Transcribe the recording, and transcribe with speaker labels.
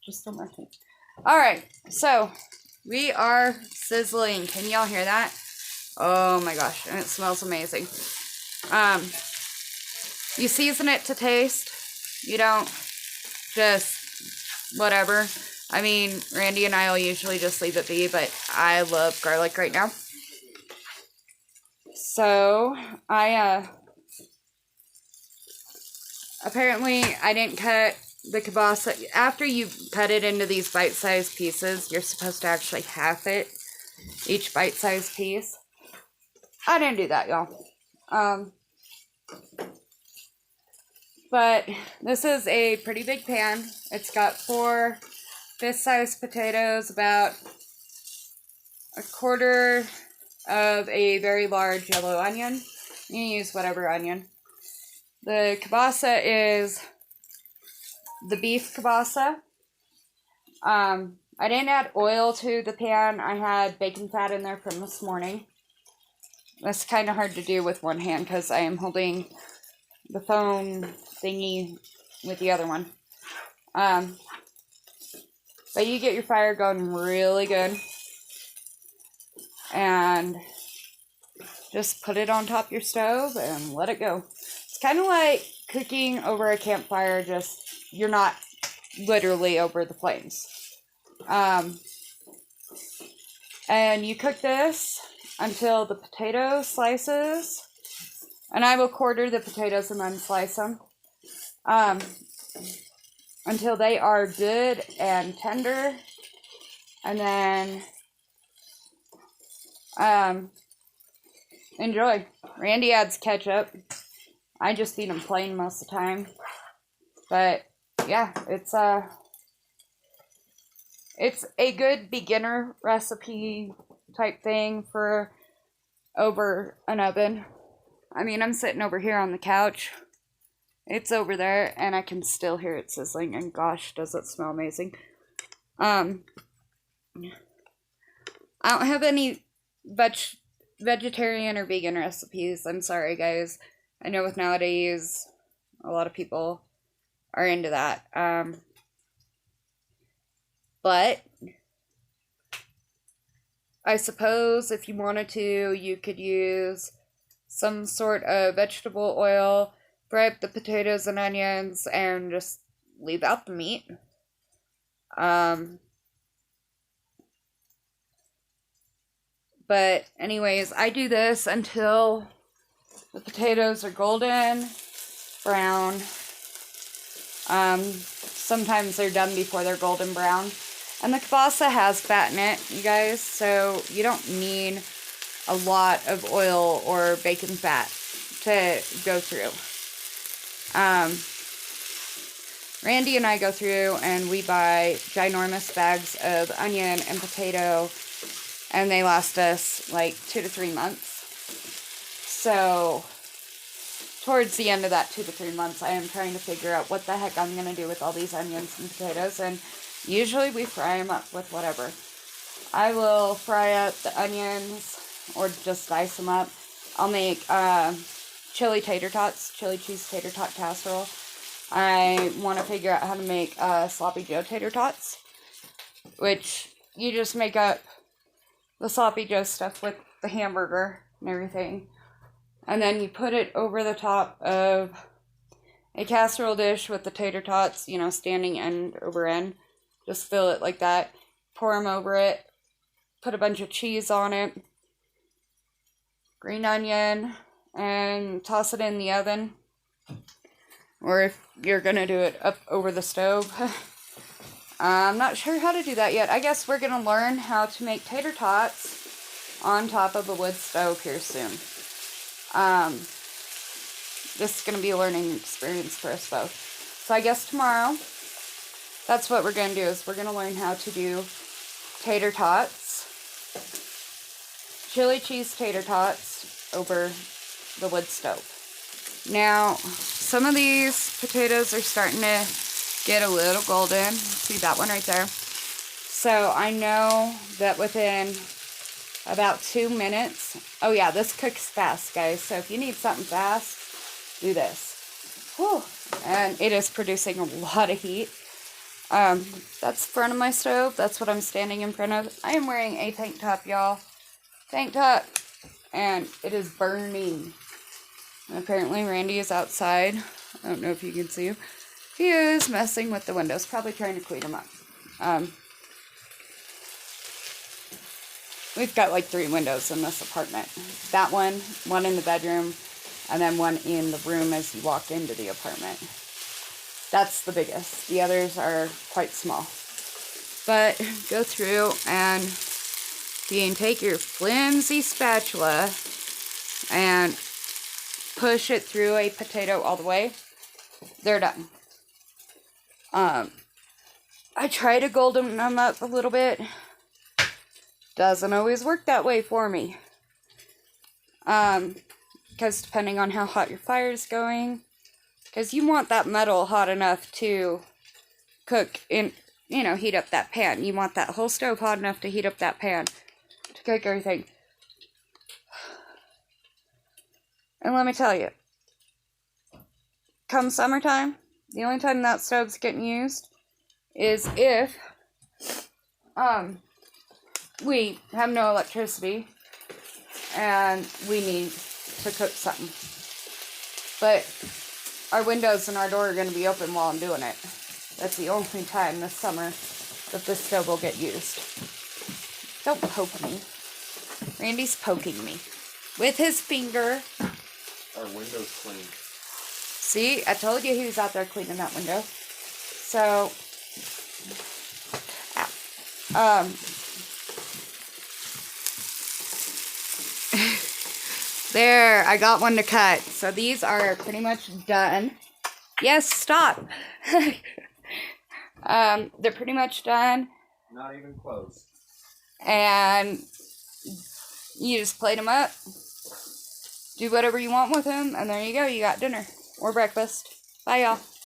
Speaker 1: just don't mind me. All right, so we are sizzling. Can y'all hear that? Oh my gosh, and it smells amazing. You season it to taste. You don't just whatever. I mean, Randy and I will usually just leave it be, but I love garlic right now. So, apparently I didn't cut the kielbasa. After you cut it into these bite-sized pieces, you're supposed to actually half it, each bite-sized piece. I didn't do that, y'all. But this is a pretty big pan. It's got 4 fist-sized potatoes, about 1/4 of a very large yellow onion. You can use whatever onion. The kielbasa is the beef kielbasa. I didn't add oil to the pan. I had bacon fat in there from this morning. That's kind of hard to do with one hand because I am holding the phone thingy with the other one. But you get your fire going really good. And just put it on top of your stove and let it go. It's kind of like cooking over a campfire, just you're not literally over the flames. And you cook this until the potato slices. And I will quarter the potatoes and then slice them. Until they are good and tender. And then enjoy. Randy adds ketchup. I just eat them plain most of the time. But yeah, it's a good beginner recipe type thing for over an oven. I mean, I'm sitting over here on the couch. It's over there, and I can still hear it sizzling, and gosh, does it smell amazing. I don't have any vegetarian or vegan recipes. I'm sorry, guys. I know with nowadays, a lot of people are into that. But I suppose if you wanted to, you could use some sort of vegetable oil, fry up the potatoes and onions, and just leave out the meat. But anyways, I do this until the potatoes are golden brown. Sometimes they're done before they're golden brown. And the kielbasa has fat in it, you guys, so you don't need a lot of oil or bacon fat to go through. Randy and I go through and we buy ginormous bags of onion and potato, and they last us like 2 to 3 months. So towards the end of that 2 to 3 months, I am trying to figure out what the heck I'm going to do with all these onions and potatoes, and usually we fry them up with whatever. I will fry up the onions or just dice them up. I'll make chili tater tots, chili cheese tater tot casserole. I want to figure out how to make sloppy Joe tater tots, which you just make up the sloppy Joe stuff with the hamburger and everything. And then you put it over the top of a casserole dish with the tater tots, you know, standing end over end. Just fill it like that. Pour them over it. Put a bunch of cheese on it. Green onion. And toss it in the oven. Or if you're going to do it up over the stove. I'm not sure how to do that yet. I guess we're going to learn how to make tater tots on top of a wood stove here soon. This is going to be a learning experience for us both. So I guess tomorrow, that's what we're going to do, is we're going to learn how to do tater tots, chili cheese tater tots over the wood stove. Now, some of these potatoes are starting to get a little golden. See that one right there? So I know that within about 2 minutes, oh yeah, this cooks fast, guys. So if you need something fast, do this. Whew. And it is producing a lot of heat. That's the front of my stove. That's what I'm standing in front of. I am wearing a tank top, y'all. Tank top. And it is burning. And apparently Randy is outside. I don't know if you can see him. He is messing with the windows. Probably trying to clean them up. We've got like 3 windows in this apartment. That one in the bedroom, and then one in the room as you walk into the apartment. That's the biggest. The others are quite small. But go through and you can take your flimsy spatula and push it through a potato all the way. They're done. I try to golden them up a little bit. Doesn't always work that way for me. Because depending on how hot your fire is going, because you want that metal hot enough to cook in, heat up that pan. You want that whole stove hot enough to heat up that pan to cook everything. And let me tell you, come summertime, the only time that stove's getting used is if we have no electricity and we need to cook something. But our windows and our door are going to be open while I'm doing it. That's the only time this summer that this stove will get used. Don't poke me. Randy's poking me with his finger.
Speaker 2: Our window's clean.
Speaker 1: See, I told you he was out there cleaning that window. So, there, I got one to cut. So these are pretty much done. Yes, stop. They're pretty much done.
Speaker 2: Not even close.
Speaker 1: And you just plate them up. Do whatever you want with them. And there you go. You got dinner or breakfast. Bye, y'all.